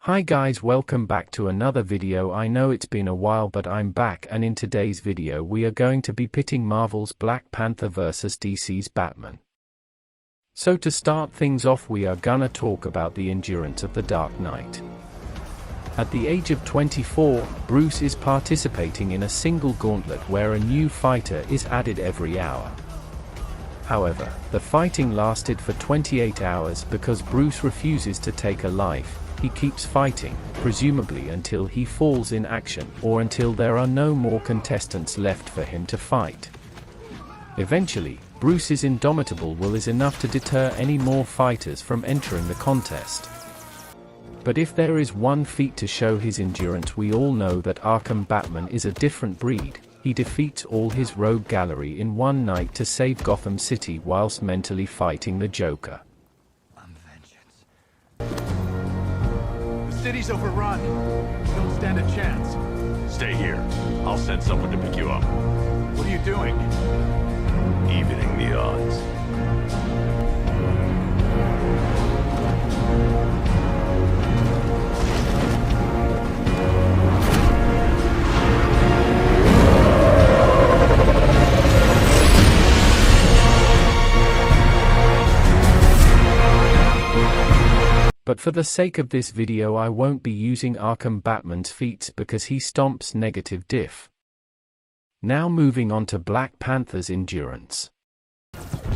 Hi guys, welcome back to another video. I know it's been a while, but I'm back, and in today's video we are going to be pitting Marvel's Black Panther versus DC's Batman. So to start things off, we are gonna talk about the endurance of the Dark Knight. At the age of 24, Bruce is participating in a single gauntlet where a new fighter is added every hour. However, the fighting lasted for 28 hours because Bruce refuses to take a life. He keeps fighting, presumably until he falls in action or until there are no more contestants left for him to fight. Eventually, Bruce's indomitable will is enough to deter any more fighters from entering the contest. But if there is one feat to show his endurance, we all know that Arkham Batman is a different breed. He defeats all his rogue gallery in one night to save Gotham City whilst mentally fighting the Joker. The city's overrun. We don't stand a chance. Stay here. I'll send someone to pick you up. What are you doing? Evening the odds. But for the sake of this video I won't be using Arkham Batman's feats because he stomps negative diff. Now moving on to Black Panther's endurance.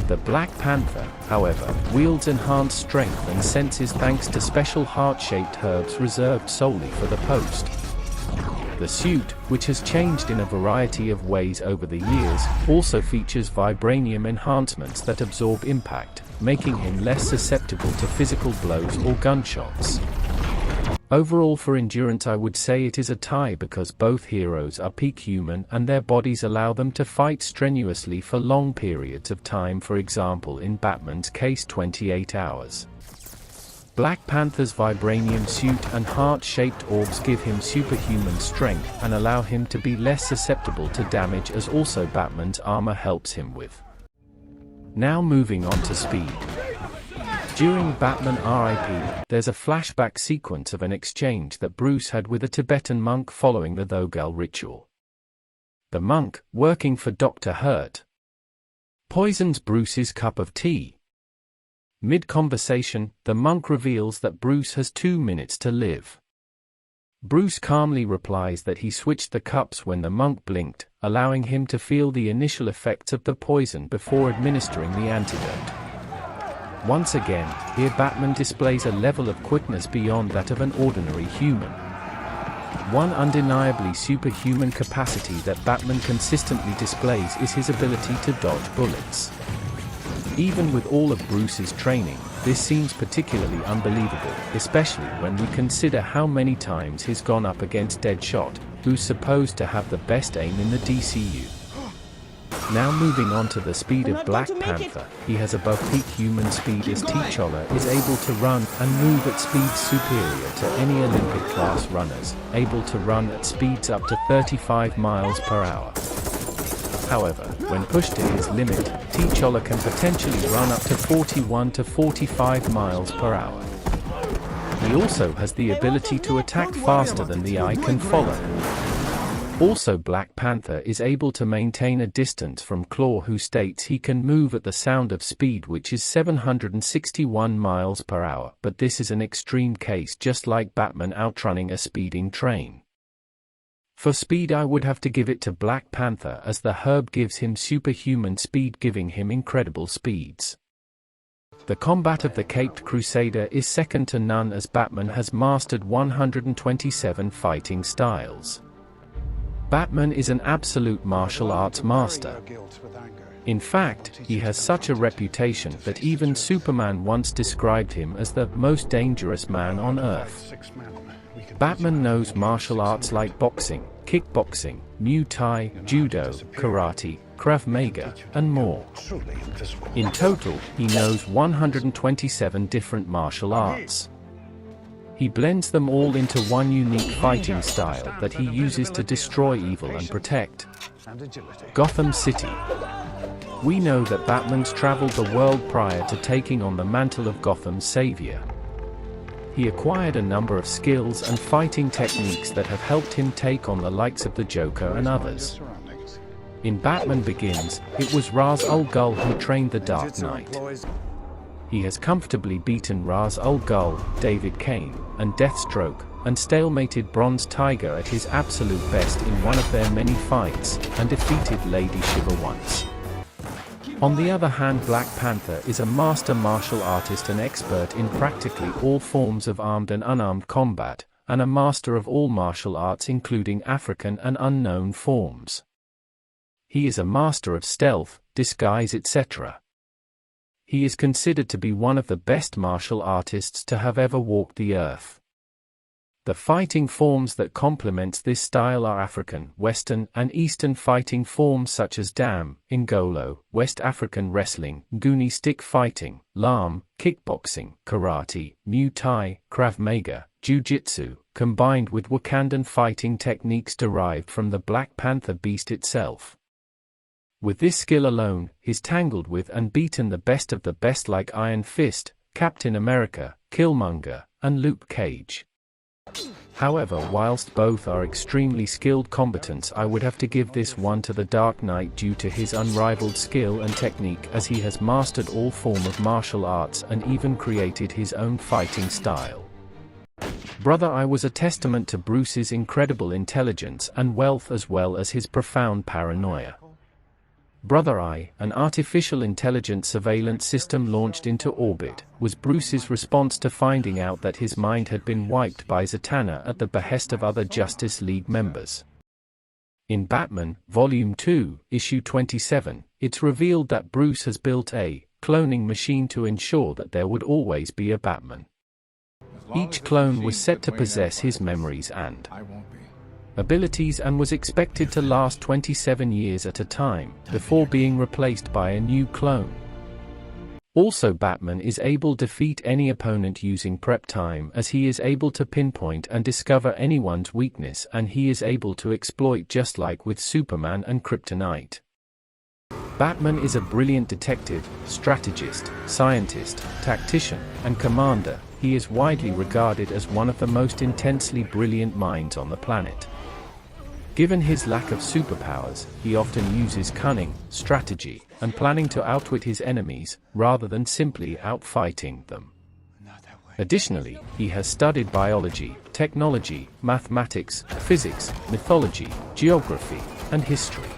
The Black Panther, however, wields enhanced strength and senses thanks to special heart-shaped herbs reserved solely for the post. The suit, which has changed in a variety of ways over the years, also features vibranium enhancements that absorb impact, making him less susceptible to physical blows or gunshots. Overall, for endurance I would say it is a tie because both heroes are peak human and their bodies allow them to fight strenuously for long periods of time, for example in Batman's case 28 hours. Black Panther's vibranium suit and heart-shaped orbs give him superhuman strength and allow him to be less susceptible to damage, as also Batman's armor helps him with. Now moving on to speed. During Batman R.I.P., there's a flashback sequence of an exchange that Bruce had with a Tibetan monk following the Thogel ritual. The monk, working for Dr. Hurt, poisons Bruce's cup of tea. Mid-conversation, the monk reveals that Bruce has 2 minutes to live. Bruce calmly replies that he switched the cups when the monk blinked, allowing him to feel the initial effects of the poison before administering the antidote. Once again, here Batman displays a level of quickness beyond that of an ordinary human. One undeniably superhuman capacity that Batman consistently displays is his ability to dodge bullets. Even with all of Bruce's training, this seems particularly unbelievable, especially when we consider how many times he's gone up against Deadshot, who's supposed to have the best aim in the DCU. Now moving on to the speed of Black Panther, he has above peak human speed as T'Challa is able to run and move at speeds superior to any Olympic-class runners, able to run at speeds up to 35 miles per hour. However, when pushed to his limit, T'Challa can potentially run up to 41 to 45 miles per hour. He also has the ability to attack faster than the eye can follow. Also, Black Panther is able to maintain a distance from Claw, who states he can move at the sound of speed, which is 761 miles per hour, but this is an extreme case, just like Batman outrunning a speeding train. For speed I would have to give it to Black Panther, as the herb gives him superhuman speed, giving him incredible speeds. The combat of the Caped Crusader is second to none, as Batman has mastered 127 fighting styles. Batman is an absolute martial arts master. In fact, he has such a reputation that even Superman once described him as the most dangerous man on Earth. Batman knows martial arts like boxing, kickboxing, Muay Thai, Judo, Karate, Krav Maga, and more. In total, he knows 127 different martial arts. He blends them all into one unique fighting style that he uses to destroy evil and protect Gotham City. We know that Batman's traveled the world prior to taking on the mantle of Gotham's savior. He acquired a number of skills and fighting techniques that have helped him take on the likes of the Joker and others. In Batman Begins, it was Ra's al Ghul who trained the Dark Knight. He has comfortably beaten Ra's al Ghul, David Kane, and Deathstroke, and stalemated Bronze Tiger at his absolute best in one of their many fights, and defeated Lady Shiva once. On the other hand, Black Panther is a master martial artist and expert in practically all forms of armed and unarmed combat, and a master of all martial arts including African and unknown forms. He is a master of stealth, disguise, etc. He is considered to be one of the best martial artists to have ever walked the earth. The fighting forms that complements this style are African, Western, and Eastern fighting forms such as Dam, Ngolo, West African wrestling, Nguni stick fighting, Lam, kickboxing, karate, Muay Thai, Krav Maga, Jiu-Jitsu, combined with Wakandan fighting techniques derived from the Black Panther beast itself. With this skill alone, he's tangled with and beaten the best of the best like Iron Fist, Captain America, Killmonger, and Luke Cage. However, whilst both are extremely skilled combatants, I would have to give this one to the Dark Knight due to his unrivaled skill and technique, as he has mastered all form of martial arts and even created his own fighting style. Brother Eye was a testament to Bruce's incredible intelligence and wealth as well as his profound paranoia. Brother Eye, an artificial intelligence surveillance system launched into orbit, was Bruce's response to finding out that his mind had been wiped by Zatanna at the behest of other Justice League members. In Batman, Volume 2, Issue 27, it's revealed that Bruce has built a cloning machine to ensure that there would always be a Batman. Each clone was set to possess his memories and abilities and was expected to last 27 years at a time, before being replaced by a new clone. Also, Batman is able to defeat any opponent using prep time, as he is able to pinpoint and discover anyone's weakness, and he is able to exploit just like with Superman and Kryptonite. Batman is a brilliant detective, strategist, scientist, tactician, and commander. He is widely regarded as one of the most intensely brilliant minds on the planet. Given his lack of superpowers, he often uses cunning, strategy, and planning to outwit his enemies, rather than simply outfighting them. Additionally, he has studied biology, technology, mathematics, physics, mythology, geography, and history.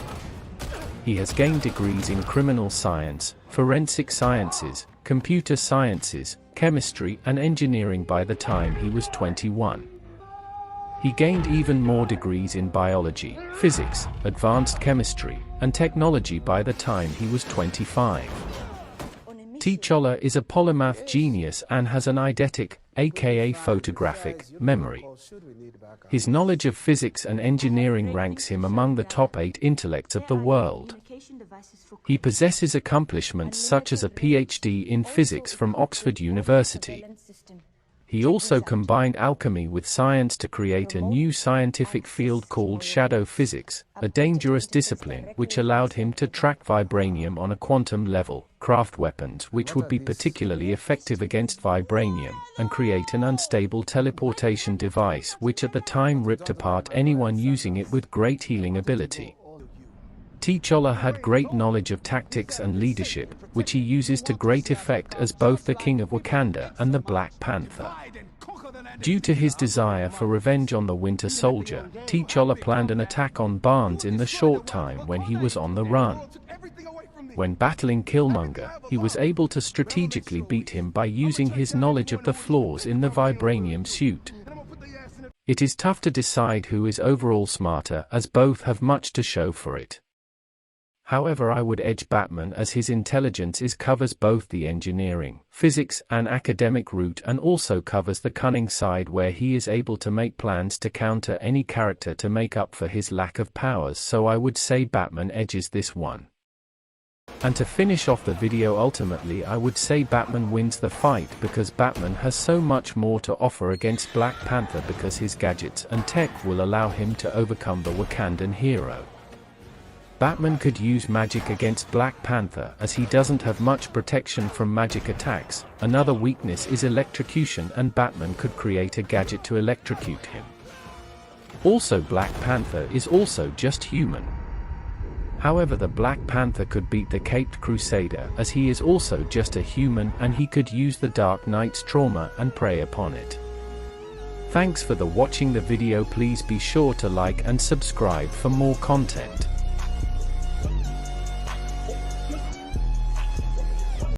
He has gained degrees in criminal science, forensic sciences, computer sciences, chemistry, and engineering by the time he was 21. He gained even more degrees in biology, physics, advanced chemistry, and technology by the time he was 25. T'Challa is a polymath genius and has an eidetic, aka photographic, memory. His knowledge of physics and engineering ranks him among the top 8 intellects of the world. He possesses accomplishments such as a PhD in physics from Oxford University. He also combined alchemy with science to create a new scientific field called shadow physics, a dangerous discipline which allowed him to track vibranium on a quantum level, craft weapons which would be particularly effective against vibranium, and create an unstable teleportation device which at the time ripped apart anyone using it with great healing ability. T'Challa had great knowledge of tactics and leadership, which he uses to great effect as both the King of Wakanda and the Black Panther. Due to his desire for revenge on the Winter Soldier, T'Challa planned an attack on Barnes in the short time when he was on the run. When battling Killmonger, he was able to strategically beat him by using his knowledge of the flaws in the vibranium suit. It is tough to decide who is overall smarter, as both have much to show for it. However, I would edge Batman, as his intelligence covers both the engineering, physics, and academic route, and also covers the cunning side where he is able to make plans to counter any character to make up for his lack of powers, so I would say Batman edges this one. And to finish off the video, ultimately I would say Batman wins the fight because Batman has so much more to offer against Black Panther, because his gadgets and tech will allow him to overcome the Wakandan hero. Batman could use magic against Black Panther as he doesn't have much protection from magic attacks. Another weakness is electrocution, and Batman could create a gadget to electrocute him. Also, Black Panther is also just human. However, the Black Panther could beat the Caped Crusader as he is also just a human, and he could use the Dark Knight's trauma and prey upon it. Thanks for watching the video. Please be sure to like and subscribe for more content.